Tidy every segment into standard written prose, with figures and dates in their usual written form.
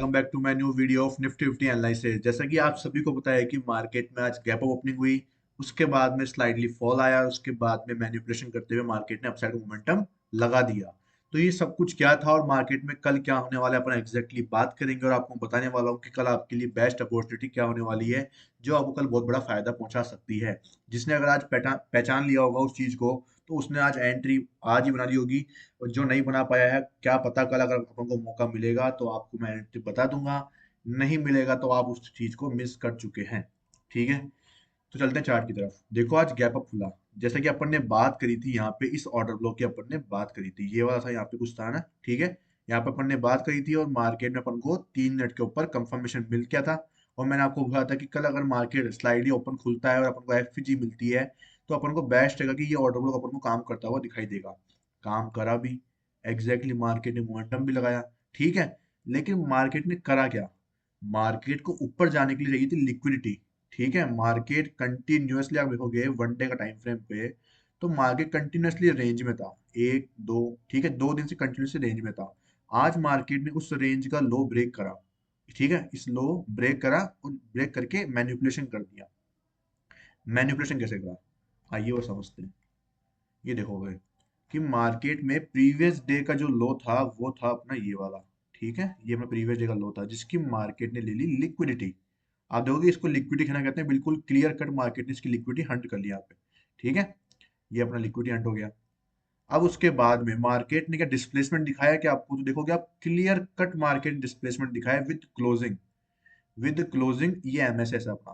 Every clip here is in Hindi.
Welcome back to my new video of Nifty 50 analysis. जैसा कि आप सभी को पता है कि मार्केट में आज गैप अप ओपनिंग हुई, उसके बाद में स्लाइडली फॉल आया, उसके बाद में मैनिपुलेशन करते हुए मार्केट ने अपसाइड मोमेंटम लगा दिया। तो ये सब कुछ क्या था और मार्केट में कल क्या होने वाला है अपन एग्जैक्टली बात करेंगे और आपको बताने वाला हूँ कि कल आपके लिए बेस्ट अपॉर्चुनिटी क्या होने वाली है, जो आपको कल बहुत बड़ा फायदा पहुंचा सकती है। जिसने अगर आज पहचान लिया होगा उस चीज को, तो उसने आज एंट्री आज ही बना ली होगी। और जो नहीं बना पाया है, क्या पता कल अगर अपन को मौका मिलेगा तो आपको मैं टिप बता दूंगा, नहीं मिलेगा तो आप उस चीज को मिस कर चुके हैं। ठीक है, तो चलते हैं चार्ट की तरफ। देखो आज गैप अप खुला, जैसा कि अपन ने बात करी थी यहाँ पे इस ऑर्डर ब्लॉक की अपन ने बात करी थी, ये वाला था यहाँ पे कुछ था ना। ठीक है, यहाँ पे अपन ने बात करी थी और मार्केट में अपन को 3 मिनट के ऊपर कंफर्मेशन मिल गया था। और मैंने आपको कहा था कि कल अगर मार्केट स्लाइडली ओपन खुलता है और अपन को एफपीजी मिलती है, तो अपन को बेस्ट रहेगा कि ये ऑर्डर ब्लॉक अपन को काम करता हुआ दिखाई देगा। काम करा भी, एग्जैक्टली मार्केट ने मोमेंटम भी लगाया। ठीक है, लेकिन मार्केट ने करा क्या? मार्केट को ऊपर जाने के लिए चाहिए थी लिक्विडिटी। ठीक है, मार्केट कंटिन्यूअसली आप देखोगे वन डे का टाइम फ्रेम पे, तो मार्केट कंटिन्यूअसली रेंज में था। एक दो, ठीक है, 2 दिन से कंटिन्यूअसली रेंज में था। आज मार्केट ने उस रेंज का लो ब्रेक करा। ठीक है, इस लो ब्रेक करा और ब्रेक करके मैनिपुलेशन कर दिया। मैनिपुलेशन कैसे करा, आइए वो समझते हैं। ये देखोगे कि मार्केट में प्रीवियस डे का जो लो था वो था अपना ये वाला। ठीक है, ये अपना प्रीवियस डे का लो था जिसकी मार्केट ने ले ली लिक्विडिटी। आप देखोगे इसको लिक्विडिटी कहना कहते हैं, बिल्कुल क्लियर कट मार्केट ने इसकी लिक्विडिटी हंट कर लिया यहाँ पे। ठीक है, ये अपना लिक्विडिटी हंट हो गया। अब उसके बाद में मार्केट ने क्या डिस्प्लेसमेंट दिखाया क्या आपको? तो देखोगे आप क्लियर कट मार्केट डिस्प्लेसमेंट दिखाया विद क्लोजिंग। विद क्लोजिंग ये एमएसएस है अपना,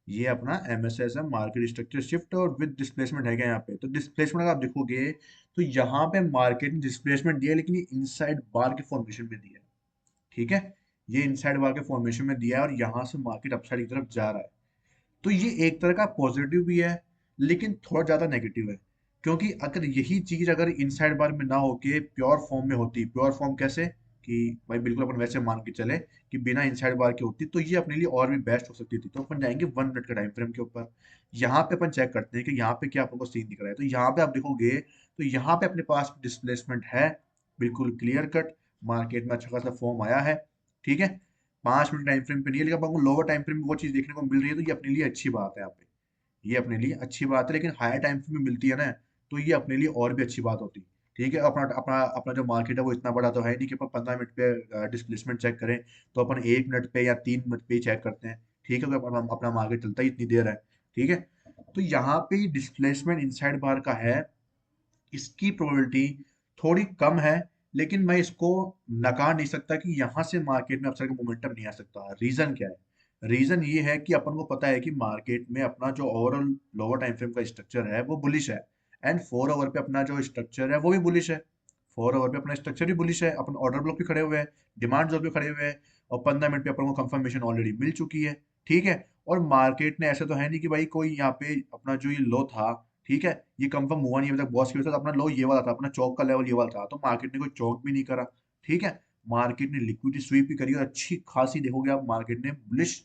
ये अपना एमएसएस है, मार्केट स्ट्रक्चर शिफ्ट, और विद डिस्प्लेसमेंट है क्या यहाँ पे? तो डिस्प्लेसमेंट अगर आप देखोगे तो यहाँ पे मार्केट ने डिस्प्लेसमेंट दिया है, लेकिन ये इनसाइड बार के फॉर्मेशन में दिया है। ठीक है, ये इनसाइड बार के फॉर्मेशन में दिया है और यहाँ से मार्केट अपसाइड की तरफ जा रहा है। तो ये एक तरह का पॉजिटिव भी है, लेकिन थोड़ा ज्यादा नेगेटिव है। क्योंकि अगर यही चीज अगर इनसाइड बार में ना होके प्योर फॉर्म में होती, प्योर फॉर्म कैसे कि भाई बिल्कुल अपन वैसे मान के चले कि बिना इनसाइड बार के होती, तो ये अपने लिए और भी बेस्ट हो सकती थी। तो अपन जाएंगे 1 मिनट के टाइम फ्रेम के ऊपर। यहाँ पे अपन चेक करते हैं कि यहाँ पे क्या अपन को सीन दिख रहा है। तो यहाँ पे आप देखोगे तो यहाँ पे अपने पास डिस्प्लेसमेंट है, बिल्कुल क्लियर कट। मार्केट में अच्छा खासा फॉर्म आया है। ठीक है, 5 मिनट टाइम फ्रेम पे नहीं है, लेकिन आपको लोअर टाइम फ्रेम में वो चीज देखने को मिल रही है, तो ये अपने लिए अच्छी बात है। यहाँ पे ये अपने लिए अच्छी बात है, लेकिन हायर टाइम फ्रेम में मिलती है ना, तो ये अपने लिए और भी अच्छी बात होती। ठीक है, अपना अपना अपना जो मार्केट है वो इतना बड़ा तो है नहीं कि अपन 15 मिनट पे डिस्प्लेसमेंट चेक करें। तो अपन 1 मिनट पे या 3 मिनट पे ही चेक करते हैं। ठीक है, क्योंकि अपना मार्केट चलता ही इतनी देर है। ठीक है, तो यहाँ पे डिस्प्लेसमेंट इनसाइड बार का है, इसकी प्रोबेबिलिटी थोड़ी कम है। लेकिन मैं इसको नकार नहीं सकता कि यहाँ से मार्केट में अपसाइड का मोमेंटम नहीं आ सकता। रीजन क्या है? रीजन ये है कि अपन को पता है कि मार्केट में अपना जो ओवरऑल लोअर टाइम फ्रेम का स्ट्रक्चर है वो बुलिश है, एंड 4 आवर पे अपना जो स्ट्रक्चर है वो भी बुलिश है। 4 आवर पे अपना स्ट्रक्चर भी बुलिश है, अपन ऑर्डर ब्लॉक पे खड़े हुए हैं, डिमांड जोन पे खड़े हुए हैं, और 15 मिनट पे अपन को कंफर्मेशन ऑलरेडी मिल चुकी है। ठीक है, और मार्केट ने ऐसे तो है नहीं कि भाई कोई यहाँ पे अपना जो ये लो था, ठीक है, ये कंफर्म हुआ नहीं अभी तक बॉस की वजह से, अपना लो ये वाला था, अपना चौक का लेवल ये वाला था, तो मार्केट ने कोई चौक भी नहीं करा। ठीक है, मार्केट ने लिक्विडिटी स्वीप भी करी और अच्छी खासी देखोगे आप मार्केट ने बुलिश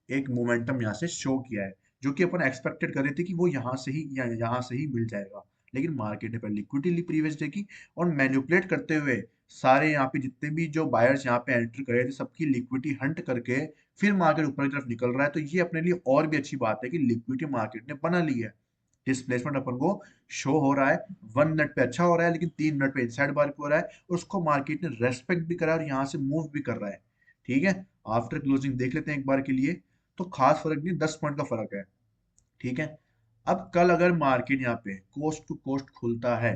एक मोमेंटम यहाँ से शो किया है, जो कि अपन एक्सपेक्टेड कर रहे थे कि वो यहाँ से ही या यहाँ से ही मिल जाएगा। लेकिन मार्केट ने पहले लिक्विडिटी ली प्रीवियस डे की, और मैनिपुलेट करते हुए सारे यहाँ पे जितने भी जो बायर्स यहाँ पे एंटर करे थे सबकी लिक्विडिटी हंट करके फिर मार्केट ऊपर की तरफ निकल रहा है। तो ये अपने लिए और भी अच्छी बात है कि लिक्विडिटी मार्केट ने बना ली है। डिस्प्लेसमेंट अपन को शो हो रहा है, 1 मिनट पे अच्छा हो रहा है, लेकिन 3 मिनट पे इनसाइड बार पे हो रहा है, और उसको मार्केट ने रेस्पेक्ट भी करा और यहाँ से मूव भी कर रहा है। ठीक है, आफ्टर क्लोजिंग देख लेते हैं एक बार के लिए। तो खास फर्क नहीं, 10 पॉइंट का फर्क है। ठीक है, अब कल अगर मार्केट यहाँ पे कोस्ट टू कोस्ट खुलता है,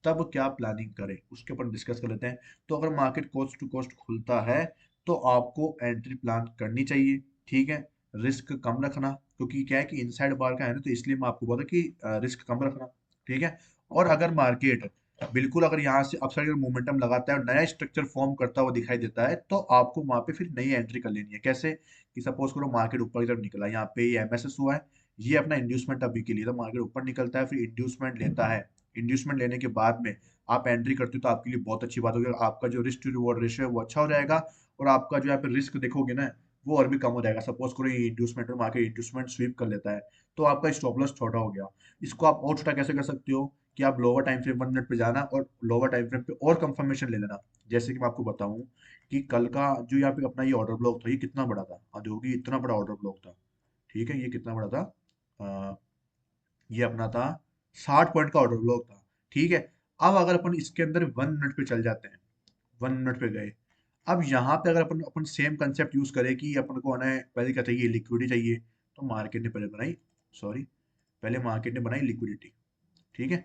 तब क्या प्लानिंग करें उसके ऊपर डिस्कस कर लेते हैं। तो अगर मार्केट कोस्ट टू कोस्ट खुलता है, तो आपको एंट्री प्लान करनी चाहिए। ठीक है, रिस्क कम रखना, क्योंकि क्या है कि इनसाइड बार का है ना, तो इसलिए मैं आपको बोला कि रिस्क कम रखना। ठीक है, और अगर मार्केट बिल्कुल अगर यहाँ से अपसाइड मोमेंटम लगाता है और नया स्ट्रक्चर फॉर्म करता हुआ दिखाई देता है, तो आपको वहां पे फिर नई एंट्री कर लेनी है। कैसे कि सपोज करो मार्केट ऊपर की तरफ निकला, यहाँ पे ये एमएसएस हुआ है, ये अपना इंड्यूसमेंट अभी के लिए, तो मार्केट ऊपर निकलता है फिर इंड्यूसमेंट लेता है। इंड्यूसमेंट लेने के बाद में आप एंट्री करते हो, तो आपके लिए बहुत अच्छी बात होगी, आपका जो रिस्क टू रिवॉर्ड रेशियो है वो अच्छा हो जाएगा, और आपका जो यहाँ पे रिस्क देखोगे ना वो और भी कम हो जाएगा। सपोज करो ये इंड्यूसमेंट और मार्केट इंड्यूसमेंट स्वीप कर लेता है, तो आपका स्टॉप लॉस छोटा हो गया। इसको आप और छोटा कैसे कर सकते हो कि आप लोअर टाइम फ्रेम 1 मिनट पे जाना और लोअर टाइम फ्रेम पे और कंफर्मेशन ले लेना। जैसे कि मैं आपको बताऊं कि कल का जो यहाँ पे अपना ये ऑर्डर ब्लॉक था, ये कितना बड़ा था, देखो कि इतना बड़ा ऑर्डर ब्लॉक था। ठीक है, ये कितना बड़ा था, ये अपना था 60 पॉइंट का ऑर्डर ब्लॉक था। ठीक है, अब अगर अपन इसके अंदर 1 मिनट पे चल जाते हैं, 1 मिनट पे गए, अब यहाँ पे अगर अपन अपन सेम कंसेप्ट यूज करें कि अपन को आना है, पहले क्या चाहिए, लिक्विडिटी चाहिए, तो मार्केट ने पहले बनाई, सॉरी, पहले मार्केट ने बनाई लिक्विडिटी। ठीक है,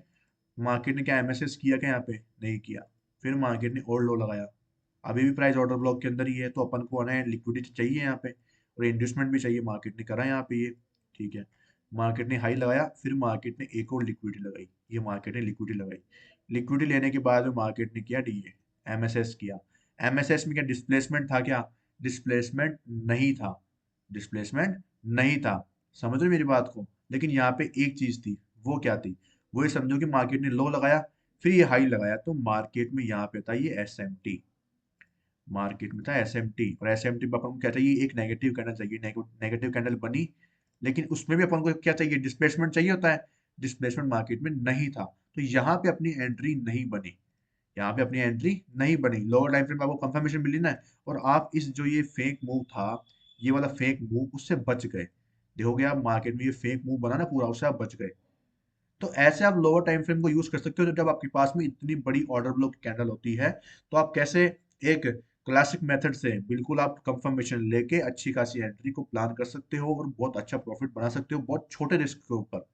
मार्केट ने क्या एमएसएस किया क्या, यहाँ पे नहीं किया, फिर मार्केट ने और लो लगाया, अभी भी प्राइस ऑर्डर ब्लॉक के अंदर ही है, तो अपन को आना है लिक्विडिटी चाहिए यहाँ पे, और इंड्यूसमेंट भी चाहिए, मार्केट ने करा यहाँ पे ये। ठीक है, मार्केट ने हाई लगाया, फिर मार्केट ने एक और लिक्विडिटी लगाई, ये मार्केट ने लिक्विडिटी लगाई, लिक्विडिटी लेने के बाद में मार्केट ने किया डीए, एमएसएस किया। एमएसएस में क्या डिस्प्लेसमेंट था क्या, डिस्प्लेसमेंट नहीं था, डिस्प्लेसमेंट नहीं था, समझ रहे हो मेरी बात को। लेकिन यहाँ पे एक चीज थी, वो क्या थी, वो ये समझो कि मार्केट ने लो लगाया, फिर ये हाई लगाया, तो मार्केट में यहाँ पे था ये एस एम टी, मार्केट में था एस एम टी, और एस एम टी पे अपन को क्या चाहिए, एक नेगेटिव कैंडल चाहिए, नेगेटिव कैंडल बनी, लेकिन उसमें भी अपन को क्या चाहिए, डिस्प्लेसमेंट चाहिए होता है, डिस्प्लेसमेंट मार्केट में नहीं था, तो यहाँ पे अपनी एंट्री नहीं बनी, यहाँ पे अपनी एंट्री नहीं बनी, लोअर टाइम फ्रेम में आपको कंफर्मेशन मिली ना, और आप इस जो ये फेक मूव था, ये वाला फेक मूव, उससे बच गए। देखोगे आप मार्केट में ये फेक मूव बना ना पूरा, उससे आप बच गए। तो ऐसे आप लोअर टाइम फ्रेम को यूज कर सकते हो, जब आपके पास में इतनी बड़ी ऑर्डर ब्लॉक कैंडल होती है, तो आप कैसे एक क्लासिक मेथड से बिल्कुल आप कंफर्मेशन लेके अच्छी खासी एंट्री को प्लान कर सकते हो और बहुत अच्छा प्रॉफिट बना सकते हो बहुत छोटे रिस्क के ऊपर।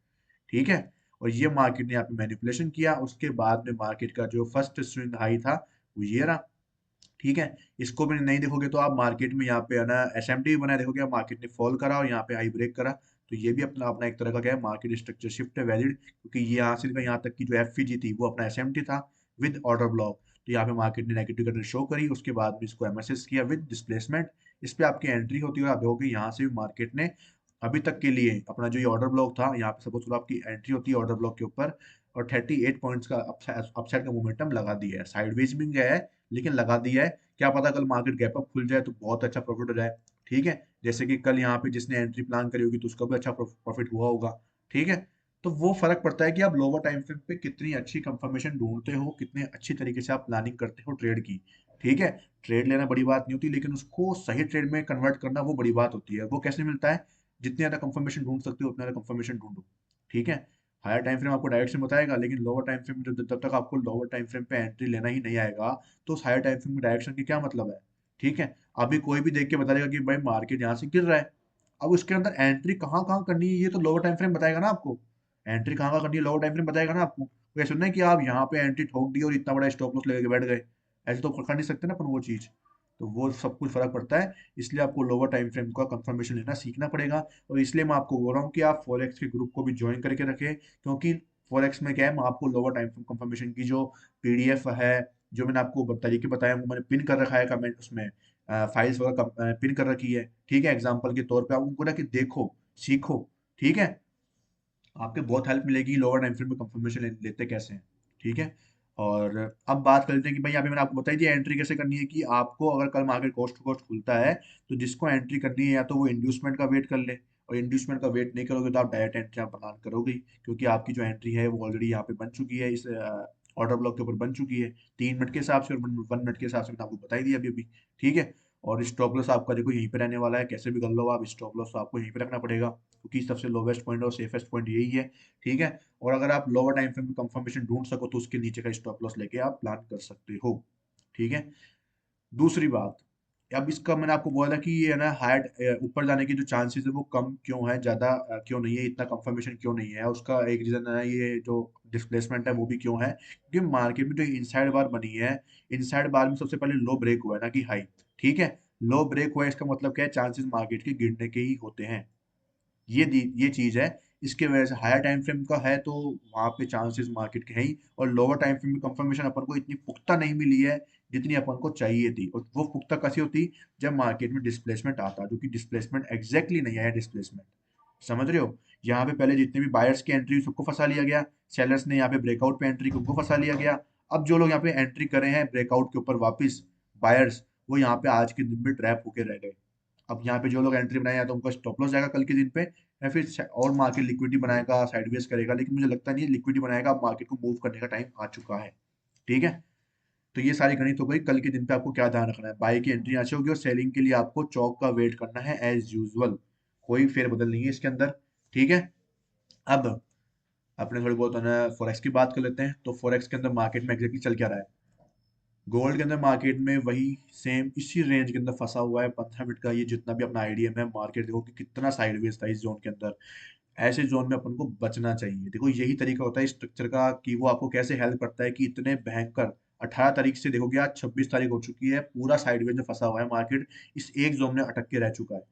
ठीक है, और ये मार्केट ने यहाँ पे मैनिपुलेशन किया, उसके बाद में मार्केट का जो फर्स्ट स्विंग हाई था वो ये रहा। ठीक है, इसको भी नहीं देखोगे तो आप मार्केट में यहाँ पे है ना एसएमटी भी बनाए देखोगे, आप मार्केट ने फॉल करा और यहाँ पे हाई ब्रेक करा, तो ये भी अपना अपना एक तरह का क्या है, मार्केट स्ट्रक्चर शिफ्ट है वैलिड, क्योंकि ये यहाँ से यहाँ तक की जो एफपीजी थी वो अपना एसएमटी था विद ऑर्डर ब्लॉक, तो यहाँ पे मार्केट ने नेगेटिव कैंडल शो करी, उसके बाद में इसको एमएसएस किया विद डिस्प्लेसमेंट, इस पे आपकी एंट्री होती है, और आप देखोगे यहाँ से भी मार्केट ने अभी तक के लिए अपना जो ये ऑर्डर ब्लॉक था, यहाँ पे सपोज करो आपकी एंट्री होती है ऑर्डर ब्लॉक के ऊपर, और 38 पॉइंट्स का अपसाइड का मोमेंटम लगा दिया है, साइडवेज भी गया है लेकिन लगा दिया है, क्या पता कल मार्केट गैप अप खुल जाए तो बहुत अच्छा प्रॉफिट हो जाए। ठीक है, जैसे कि कल यहाँ पे जिसने एंट्री प्लान करी होगी तो उसका भी अच्छा प्रॉफिट हुआ होगा। ठीक है, तो वो फर्क पड़ता है कि आप लोअर टाइम फ्रेम पे कितनी अच्छी कंफर्मेशन ढूंढते हो, कितने अच्छी तरीके से आप प्लानिंग करते हो ट्रेड की। ठीक है, ट्रेड लेना बड़ी बात नहीं होती, लेकिन उसको सही ट्रेड में कन्वर्ट करना वो बड़ी बात होती है। वो कैसे मिलता है, जितनी ज्यादा कंफर्मेशन ढूंढ सकते हो उतना ज्यादा कंफर्मेशन ढूंढो। ठीक है, हायर टाइम फ्रेम आपको डायरेक्शन बताएगा, लेकिन लोअर टाइम फ्रेम जब जब तक आपको लोअर टाइम फ्रेम पे एंट्री लेना ही नहीं आएगा, तो उस हायर टाइम फ्रेम में डायरेक्शन की क्या मतलब है। ठीक है, अभी कोई भी देख के बता देगा कि भाई मार्केट यहाँ से गिर रहा है, अब उसके अंदर एंट्री कहाँ कहाँ करनी है ये तो लोअर टाइम फ्रेम बताएगा ना आपको, एंट्री कहाँ कहाँ करनी है लोअर टाइम फ्रेम बताएगा ना आपको। कोई ऐसा नहीं कि आप यहाँ पे एंट्री ठोक दी और इतना बड़ा स्टॉप लॉस लेके बैठ गए, ऐसे तो कर नहीं सकते ना अपन वो चीज। तो वो सब कुछ फर्क पड़ता है, इसलिए आपको लोअर टाइम फ्रेम का कंफर्मेशन लेना सीखना पड़ेगा, और इसलिए मैं आपको बोल रहा हूँ कि आप फॉरेक्स के ग्रुप को भी ज्वाइन करके रखें, क्योंकि फॉरेक्स में क्या है, मैं आपको लोअर टाइम फ्रेम कंफर्मेशन की जो पीडीएफ है, जो मैंने आपको तरीके बताए वो मैंने पिन कर रखा है कमेंट उसमें, फाइल्स वगैरह पिन कर रखी है। ठीक है, एग्जाम्पल के तौर पे आप उनको ना कि देखो, सीखो। ठीक है, आपके बहुत हेल्प मिलेगी लोअर टाइम फ्रेम में कंफर्मेशन लेते कैसे हैं। ठीक है, और अब बात करते हैं कि भाई यहाँ पे मैंने आपको बताई दी एंट्री कैसे करनी है, कि आपको अगर कल मार्केट कोस्ट टू कोस्ट खुलता है, तो जिसको एंट्री करनी है या तो वो इंड्यूसमेंट का वेट कर ले, और इंड्यूसमेंट का वेट नहीं करोगे तो आप डायरेक्ट एंट्री आप प्लान करोगे ही, क्योंकि आपकी जो एंट्री है वो ऑलरेडी यहाँ पे बन चुकी है, इस ऑर्डर ब्लॉक के ऊपर बन चुकी है, 3 मिनट के हिसाब से और 1 मिनट के हिसाब से मैंने आपको बताई दी अभी अभी। ठीक है, और स्टॉप लॉस आपका देखो यहीं पे रहने वाला है, कैसे भी कर लो आप, स्टॉप लॉस आपको यहीं पे रखना पड़ेगा, क्योंकि सबसे लोवेस्ट पॉइंट और सेफेस्ट पॉइंट यही है। ठीक है, और अगर आप लोअर टाइम फ्रेम में कंफर्मेशन ढूंढ सको तो उसके नीचे का स्टॉप लॉस लेके आप प्लान कर सकते हो। ठीक है, दूसरी बात, अब इसका मैंने आपको बोला कि ये है ना हाइट ऊपर जाने की जो चांसेस है वो कम क्यों है, ज्यादा क्यों नहीं है, इतना कंफर्मेशन क्यों नहीं है, उसका एक रीजन है ये जो डिस्प्लेसमेंट है वो भी क्यों है, क्योंकि मार्केट में जो इनसाइड बार बनी है, इनसाइड बार में सबसे पहले लो ब्रेक हुआ है ना कि हाई। ठीक है, लो ब्रेक हुआ है इसका मतलब क्या है, चांसेस मार्केट के गिरने के ही होते हैं, ये चीज है। इसके वजह से हायर टाइम फ्रेम का है तो वहां पे चांसेस मार्केट के हैं ही, और लोअर टाइम फ्रेम में कंफर्मेशन अपन को इतनी पुख्ता नहीं मिली है जितनी अपन को चाहिए थी, और वो पुख्ता कैसी होती, जब मार्केट में डिस्प्लेसमेंट आता, जो कि डिस्प्लेसमेंट एग्जैक्टली नहीं आया डिस्प्लेसमेंट, समझ रहे हो। यहाँ पे पहले जितने भी बायर्स की एंट्री सबको फंसा लिया गया, सेलर्स ने यहाँ पे ब्रेकआउट पे एंट्री को फंसा लिया गया, अब जो लोग यहाँ पे एंट्री करे हैं ब्रेकआउट के ऊपर वापस, बायर्स, वो यहाँ पे आज के दिन में ट्रैप होके रह गए। अब यहाँ पे जो लोग एंट्री बनाए या तो उनका स्टॉप लॉस जाएगा कल के दिन पे, या फिर और मार्केट लिक्विडिटी बनाएगा, साइडवेज करेगा, लेकिन मुझे लगता नहीं है लिक्विडिटी बनाएगा, अब मार्केट को मूव करने का टाइम आ चुका है। ठीक है, तो ये सारी गणित हो गई। कल के दिन पे आपको क्या ध्यान रखना है, बाई की एंट्री अच्छी होगी और सेलिंग के लिए आपको चौक का वेट करना है एज यूजुअल, कोई फेरबदल नहीं है इसके अंदर। ठीक है, अब अपने थोड़ी बहुत है फॉरेक्स की बात कर लेते हैं। तो फॉरेक्स के अंदर मार्केट में एग्जैक्टली चल क्या रहा है, गोल्ड के अंदर मार्केट में वही सेम इसी रेंज के अंदर फंसा हुआ है। 15 मिनट का ये जितना भी अपना आईडीएम है, मार्केट देखो कि कितना साइडवेज था इस जोन के अंदर। ऐसे जोन में अपन को बचना चाहिए। देखो यही तरीका होता है स्ट्रक्चर का कि वो आपको कैसे हेल्प करता है कि इतने भयंकर 18 तारीख से देखोगे आज 26 तारीख हो चुकी है, पूरा साइडवेज में फंसा हुआ है मार्केट, इस एक जोन में अटक के रह चुका है।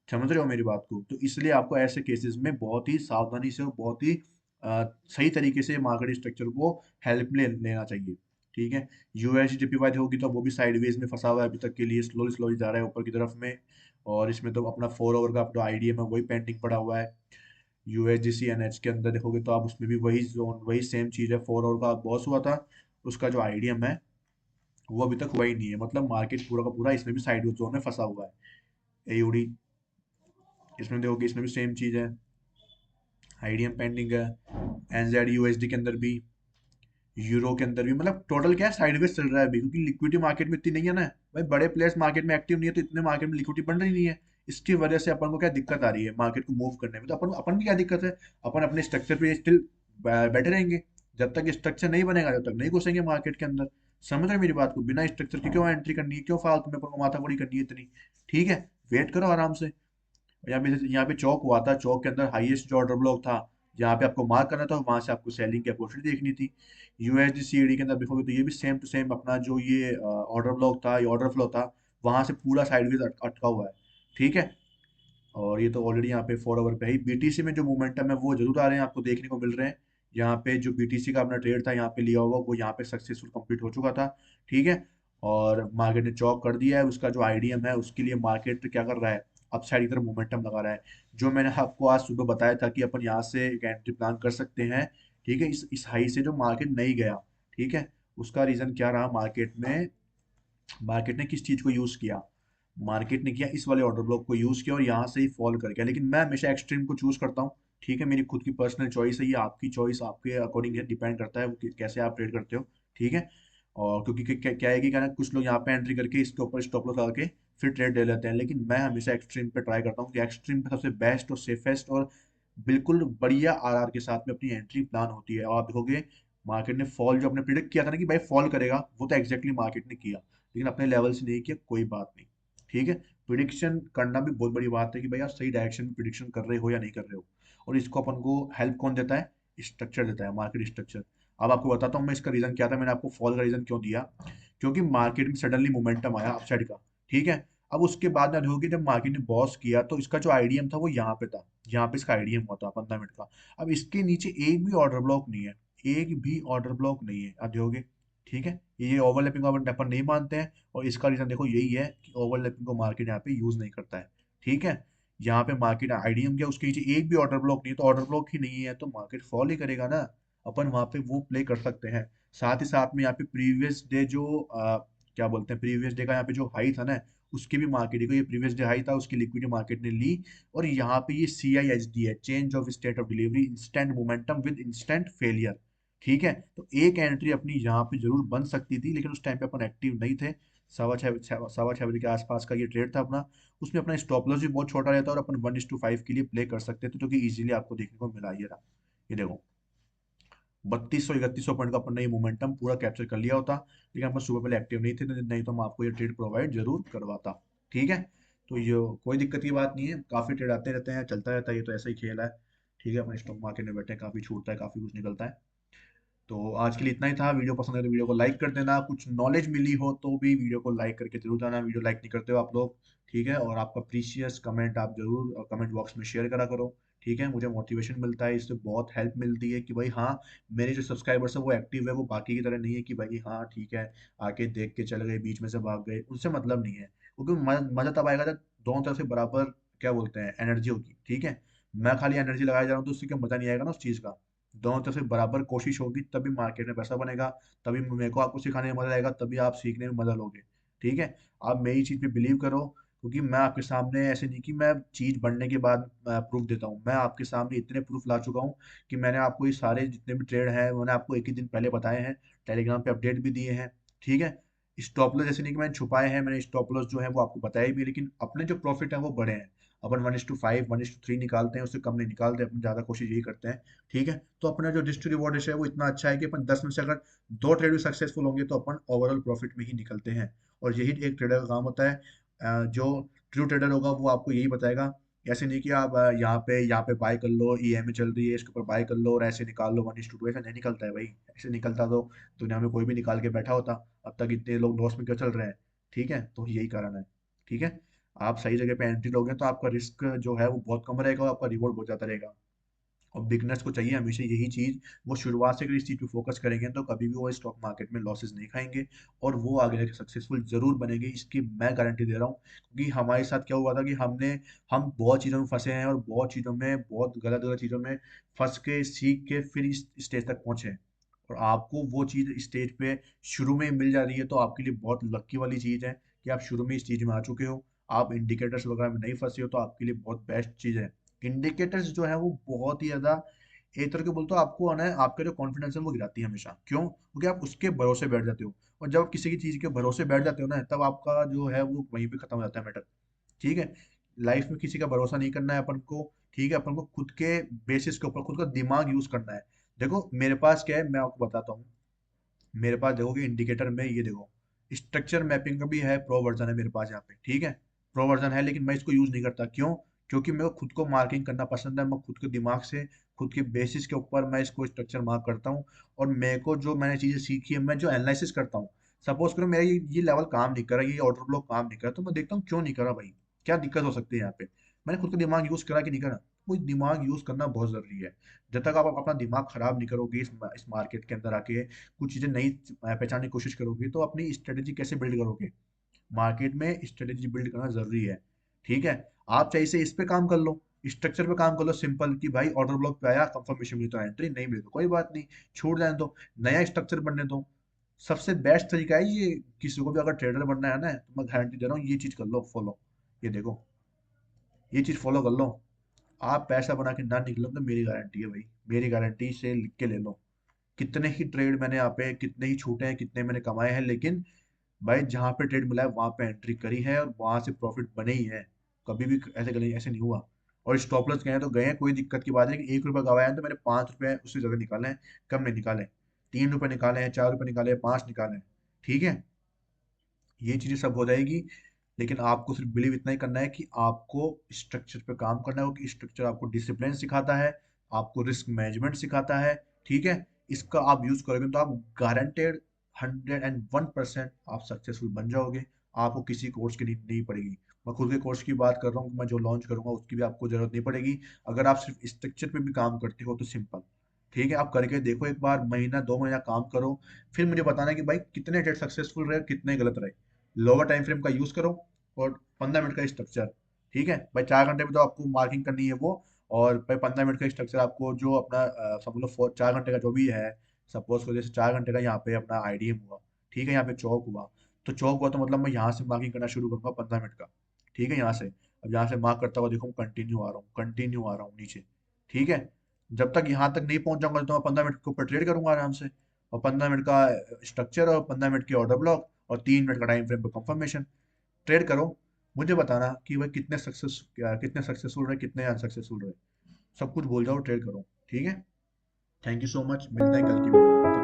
समझ रहे हो मेरी बात को? तो इसलिए आपको ऐसे केसेस में बहुत ही सावधानी से और बहुत ही सही तरीके से मार्केट स्ट्रक्चर को हेल्प में लेना चाहिए। ठीक है, यूएस जेपीवाई होगी तो वो भी साइडवेज में फंसा हुआ है अभी तक के लिए, स्लोली स्लोली जा रहा है ऊपर की तरफ में। और इसमें तो अपना 4 ओवर का जो आईडीएम है वही पेंडिंग पड़ा हुआ है। यूएसजीसी एनएच के अंदर देखोगे तो आप उसमें भी वही जोन वही सेम चीज है, 4 ओवर का बॉस हुआ था, उसका जो आईडीएम है वो अभी तक हुआ ही नहीं है। मतलब मार्केट पूरा का पूरा इसमें भी साइड जोन में फंसा हुआ है। एयूडी इसमें देखोगे इसमें भी सेम चीज है, आईडीएम पेंडिंग है। एनजेड यूएसडी के अंदर भी, यूरो के अंदर भी, मतलब टोटल क्या है साइडवेज चल रहा है अभी, क्योंकि लिक्विडिटी मार्केट में इतनी नहीं है ना भाई, बड़े प्लेयर्स मार्केट में एक्टिव नहीं है, तो इतने मार्केट में लिक्विडिटी बन रही नहीं है। इसकी वजह से अपन को क्या दिक्कत आ रही है मार्केट को मूव करने में, तो अपन अपन की क्या दिक्कत है, अपन अपने स्ट्रक्चर पे स्टिल बैठे रहेंगे। जब तक स्ट्रक्चर नहीं बनेगा जब तक नहीं घुसेंगे मार्केट के अंदर। समझ रहे मेरी बात को? बिना स्ट्रक्चर की क्यों एंट्री करनी है, क्यों फालतू में अपन को माथापड़ी करनी है इतनी। ठीक है, वेट करो आराम से। यहाँ पे चौक हुआ था, चौक के अंदर हाईएस्ट जो ऑर्डर ब्लॉक था, जहाँ पे आपको मार्क करना था वहां से आपको सेलिंग की अपॉर्चुनिटी देखनी थी। यूएसडी सीएडी के अंदर देखोगे तो ये भी सेम टू सेम अपना जो ये ऑर्डर ब्लॉक था, ये ऑर्डर फ्लो था, वहां से पूरा साइडवेज अटका हुआ है। ठीक है, और ये तो ऑलरेडी यहाँ पे 4 ओवर पे ही बीटीसी में जो मोमेंटम है वो जरूर आ रहे हैं, आपको देखने को मिल रहे हैं। यहाँ पे जो बीटीसी का अपना ट्रेड था यहाँ पे लिया हुआ, वो यहाँ पे सक्सेसफुल कंप्लीट हो चुका था। ठीक है, और मार्केट ने चौक कर दिया है, उसका जो आईडीएम है उसके लिए मार्केट क्या कर रहा है, अपसाइड की तरफ मोमेंटम लगा रहा है। जो मैंने आपको आज सुबह बताया था कि अपन यहाँ से एक एंट्री प्लान कर सकते हैं। ठीक है, इस हाई से जो मार्केट नहीं गया, ठीक है, उसका रीजन क्या रहा मार्केट में, मार्केट ने किस चीज को यूज किया, मार्केट ने किया इस वाले ऑर्डर ब्लॉक को यूज किया और यहाँ से ही फॉल कर गया। लेकिन मैं हमेशा एक्सट्रीम को चूज करता हूँ। ठीक है, मेरी खुद की पर्सनल चॉइस है, ये आपकी चॉइस आपके अकॉर्डिंग है, डिपेंड करता है वो कैसे आप ट्रेड करते हो। ठीक है, और क्योंकि क्या है कि क्या ना, कुछ लोग यहाँ पे एंट्री करके इसके ऊपर स्टॉप लॉस लगा के फिर ट्रेड ले लेते हैं, लेकिन मैं हमेशा एक्सट्रीम पे ट्राई करता हूँ कि एक्सट्रीम पे सबसे बेस्ट और सेफेस्ट और बिल्कुल बढ़िया आरआर के साथ में अपनी एंट्री प्लान होती है। और आप देखोगे मार्केट ने फॉल जो आपने प्रिडिक्ट किया था ना कि भाई फॉल करेगा, वो तो एग्जैक्टली मार्केट ने किया, लेकिन अपने लेवल से नहीं किया, कोई बात नहीं। ठीक है, प्रिडिक्शन करना भी बहुत बड़ी बात है कि भाई आप सही डायरेक्शन में प्रिडिक्शन कर रहे हो या नहीं कर रहे हो। और इसको अपन को हेल्प कौन देता है, स्ट्रक्चर देता है, मार्केट स्ट्रक्चर। अब आपको बताता हूँ मैं इसका रीजन क्या था, मैंने आपको फॉल का रीजन क्यों दिया, क्योंकि मार्केट में सडनली मोमेंटम आया अपसाइड का। ठीक है, अब उसके बाद ना देखोगे जब मार्केट ने बॉस किया तो इसका जो आईडीएम था वो यहाँ पे था, यहाँ पे इसका आईडीएम हुआ था 15 मिनट का। अब इसके नीचे एक भी ऑर्डर ब्लॉक नहीं है, एक भी ऑर्डर ब्लॉक नहीं है, अब देखोगे। ठीक है, ये ओवरलैपिंग अपन नहीं मानते हैं, और इसका रीजन देखो यही है कि ओवरलैपिंग को मार्केट यहाँ पे यूज नहीं करता है। ठीक है, यहाँ पे मार्केट आईडीएम क्या उसके नीचे एक भी ऑर्डर ब्लॉक नहीं है, तो ऑर्डर ब्लॉक ही नहीं है तो मार्केट फॉल ही करेगा ना। अपन वहां पे वो प्ले कर सकते हैं। साथ ही साथ में यहाँ पे प्रीवियस डे जो क्या बोलते हैं, प्रीवियस डे का यहाँ पे जो हाई था ना, उसकी भी मार्केट को, ये प्रीवियस डे हाई था उसकी लिक्विडिटी मार्केट ने ली। और यहाँ पे ये सी आई एच डी है, change of state of delivery, instant momentum with instant failure. ठीक है, तो एक एंट्री अपनी यहाँ पे जरूर बन सकती थी, लेकिन उस टाइम पे अपन एक्टिव नहीं थे। सवा छः बजे के आसपास का ये ट्रेड था अपना, उसमें अपना स्टॉप लॉस भी बहुत छोटा रहता और अपन 1:5 के लिए प्ले कर सकते थे, जो कि इजीली आपको देखने को मिला। ये रहा, ये देखो 3200 3100 पॉइंट का अपन ने ये मोमेंटम पूरा कैप्चर कर लिया होता, लेकिन अपन सुबह पहले एक्टिव नहीं थे, नहीं तो हम आपको ये ट्रेड प्रोवाइड जरूर करवाता। ठीक है, तो ये कोई दिक्कत की बात नहीं है, काफी ट्रेड आते रहते हैं, चलता रहता है, ये तो ऐसा ही खेल है। ठीक है, अपन स्टॉक मार्केट में बैठे हैं, काफी छूटता है, काफी कुछ निकलता है। तो आज के लिए इतना ही था। वीडियो पसंद है तो वीडियो को लाइक कर देना, कुछ नॉलेज मिली हो तो भी वीडियो को लाइक करके जरूर जाना, वीडियो लाइक नहीं करते हो आप लोग। ठीक है, और आपका प्रीशियस कमेंट आप जरूर कमेंट बॉक्स में शेयर करा करो। ठीक है, मुझे मोटिवेशन मिलता है, इससे बहुत हेल्प मिलती है कि भाई हाँ, मेरे जो सब्सक्राइबर्स है वो एक्टिव है, वो बाकी की तरह नहीं है कि भाई हाँ ठीक है आके देख के चले गए बीच में से भाग गए, उनसे मतलब नहीं है। क्योंकि मजा तब आएगा जब दोनों तरफ से बराबर क्या बोलते हैं एनर्जी होगी। ठीक है, मैं खाली एनर्जी लगाया जा रहा हूँ तो उससे क्या मजा नहीं आएगा ना उस चीज का। दोनों तरफ से बराबर कोशिश होगी तभी मार्केट में पैसा बनेगा, तभी मेरे को आपको सिखाने में मजा आएगा, तभी आप सीखने में मजा लोगे। ठीक है, आप मेरी चीज पे बिलीव करो, क्योंकि मैं आपके सामने ऐसे नहीं कि मैं चीज बढ़ने के बाद प्रूफ देता हूँ, मैं आपके सामने इतने प्रूफ ला चुका हूँ कि मैंने आपको ये सारे जितने भी ट्रेड हैं मैंने आपको एक ही दिन पहले बताए हैं, टेलीग्राम पे अपडेट भी दिए हैं। ठीक है। स्टॉप लॉस जैसे नहीं कि मैंने छुपाए हैं, मैंने स्टॉप लॉस जो है वो आपको बताए भी, लेकिन अपने जो प्रॉफिट है वो बड़े हैं। अपन 1:5 1:3 निकालते हैं, उससे कम नहीं निकालते, अपन ज्यादा कोशिश यही करते हैं। ठीक है। तो अपना जो रिस्क टू रिवॉर्ड रेशियो है वो इतना अच्छा है कि अपन 10 में से अगर 2 ट्रेड भी सक्सेसफुल होंगे तो अपन ओवरऑल प्रॉफिट में ही निकलते हैं। और यही एक ट्रेडर का काम होता है। जो ट्रू ट्रेडर होगा वो आपको यही बताएगा। ऐसे नहीं कि आप यहाँ पे बाय कर लो, ईएमआई चल रही है इसके ऊपर बाय कर लो और ऐसे निकाल लो 1:2, ऐसा नहीं निकलता है भाई। ऐसे निकलता तो दुनिया में कोई भी निकाल के बैठा होता। अब तक इतने लोग लॉस में क्यों चल रहे हैं? ठीक है, तो यही कारण है। ठीक है। आप सही जगह पे एंट्री लोगे तो आपका रिस्क जो है वो बहुत कम रहेगा और आपका रिवॉर्ड बहुत ज्यादा रहेगा। और बिगनर्स को चाहिए हमेशा यही चीज, वो शुरुआत से अगर इस चीज पे फोकस करेंगे तो कभी भी वो स्टॉक मार्केट में लॉसेस नहीं खाएंगे और वो आगे जाके सक्सेसफुल जरूर बनेंगे, इसकी मैं गारंटी दे रहा हूँ। क्योंकि हमारे साथ क्या हुआ था कि हम बहुत चीजों में फंसे हैं और बहुत चीजों में, बहुत गलत गलत चीजों में फंस के सीख के फिर इस स्टेज तक पहुंचे हैं। और आपको वो चीज स्टेज पे शुरू में मिल जा रही है तो आपके लिए बहुत लक्की वाली चीज है कि आप शुरू में इस चीज में आ चुके हो। आप इंडिकेटर्स वगैरह में नहीं फंसे हो तो आपके लिए बहुत बेस्ट चीज है। इंडिकेटर्स जो है वो बहुत ही ज्यादा, एक तरह के बोलते हो, आपको है ना आपका जो कॉन्फिडेंस है वो गिराती है हमेशा। क्यों? क्योंकि आप उसके भरोसे बैठ जाते हो। और जब आप किसी की चीज के भरोसे बैठ जाते हो ना तब आपका जो है वो वहीं पे खत्म हो जाता है मैटर। ठीक है। लाइफ में किसी का भरोसा नहीं करना है अपन को। ठीक है। अपन को खुद के बेसिस के ऊपर खुद का दिमाग यूज करना है। देखो मेरे पास क्या है मैं आपको बताता हूँ। मेरे पास देखोगे इंडिकेटर में ये देखो, स्ट्रक्चर मैपिंग का भी है, प्रो वर्जन है मेरे पास यहाँ पे। ठीक है। प्रो वर्जन है लेकिन मैं इसको यूज नहीं करता। क्यों? क्योंकि मेरे को खुद को मार्किंग करना पसंद है। मैं खुद के दिमाग से, खुद के बेसिस के ऊपर मैं इसको स्ट्रक्चर मार्क करता हूँ। और मेरे को जो मैंने चीजें सीखी है, मैं जो एनालिसिस करता हूँ, सपोज करो मेरा ये लेवल काम नहीं कर रहा, ये ऑर्डर ब्लॉक काम नहीं कर रहा, तो मैं देखता हूँ क्यों नहीं कर रहा भाई, क्या दिक्कत हो सकती है यहाँ पे। मैंने खुद का दिमाग यूज करा कि नहीं करा? वो दिमाग यूज करना बहुत जरूरी है। जब तक आप अपना दिमाग खराब नहीं करोगे इस मार्केट के अंदर आके, कुछ चीजें नई पहचानने की कोशिश करोगे तो अपनी स्ट्रेटेजी कैसे बिल्ड करोगे? मार्केट में स्ट्रेटेजी बिल्ड करना जरूरी है। ठीक है। आप चाहे से इस पे काम कर लो, स्ट्रक्चर पे काम कर लो सिंपल, कि भाई ऑर्डर ब्लॉक पे आया, कंफर्मेशन मिली तो एंट्री, नहीं मिली तो कोई बात नहीं, छोड़ जाने दो, नया स्ट्रक्चर बनने दो। सबसे बेस्ट तरीका है ये। किसी को भी अगर ट्रेडर बनना है ना तो मैं गारंटी दे रहा हूँ ये चीज कर लो फॉलो। ये देखो, ये चीज फॉलो कर लो, आप पैसा बना के ना निकलो तो मेरी गारंटी है भाई, मेरी गारंटी से लिख के ले लो। कितने ही ट्रेड मैंने यहाँ पे, कितने ही छूटे हैं, कितने मैंने कमाए हैं, लेकिन भाई जहाँ पे ट्रेड मिला है वहां पे एंट्री करी है और वहां से प्रॉफिट बने ही है। कभी भी ऐसे नहीं हुआ। और स्टॉप लॉस गए हैं तो गए हैं, कोई दिक्कत की बात नहीं कि 1 रुपया गवाया है तो मैंने 5 रुपए उससे ज्यादा निकाले हैं, कम नहीं निकाले। 3 रुपए निकाले हैं, 4 रुपए निकाले हैं, 5 निकाले हैं। ठीक है। ये चीजें सब हो जाएगी। लेकिन आपको सिर्फ बिलीव इतना ही करना है कि आपको स्ट्रक्चर पे काम करना है, क्योंकि स्ट्रक्चर आपको डिसिप्लिन सिखाता है, आपको रिस्क मैनेजमेंट सिखाता है। ठीक है। इसका आप यूज करोगे तो आप गारंटेड 101% आप सक्सेसफुल बन जाओगे। आपको किसी कोर्स की नीड नहीं पड़ेगी। मैं खुद के कोर्स की बात कर रहा हूँ कि मैं जो लॉन्च करूंगा उसकी भी आपको जरूरत नहीं पड़ेगी। अगर आप सिर्फ स्ट्रक्चर पे भी काम करते हो तो सिंपल। ठीक है, आप करके देखो एक बार, महीना 2 महीना काम करो, फिर मुझे बताना कि भाई कितने ट्रेड सक्सेसफुल रहे, कितने गलत रहे। लोअर टाइम फ्रेम का यूज करो और 15 मिनट का स्ट्रक्चर। ठीक है भाई, 4 घंटे में तो आपको मार्किंग करनी है वो। और भाई 15 मिनट का स्ट्रक्चर आपको जो अपना समझ लो 4 घंटे का जो भी है। सपोज को जैसे 4 घंटे का यहाँ पे अपना आईडीएम हुआ। ठीक है, यहाँ पे चौक हुआ। तो चौक हुआ तो मतलब मैं यहाँ से मार्किंग करना शुरू करूंगा 15 मिनट का। ठीक है, यहाँ से, अब यहाँ से मार्क करता हुआ देखो कंटिन्यू आ रहा हूँ, कंटिन्यू आ रहा हूँ नीचे। ठीक है। जब तक यहाँ तक नहीं पहुंच जाऊंगा तो मैं 15 मिनट के ऊपर ट्रेड करूंगा आराम से। और 15 मिनट का स्ट्रक्चर और 15 मिनट की ऑर्डर ब्लॉक और 3 मिनट का टाइम फ्रेम पे कंफर्मेशन। ट्रेड करो, मुझे बताना कि भाई कितने सक्सेसफुल रहे, कितने अनसक्सेसफुल रहे। सब कुछ भूल जाओ, ट्रेड करो। ठीक है। थैंक यू सो मच, मिलते हैं कल की वीडियो में।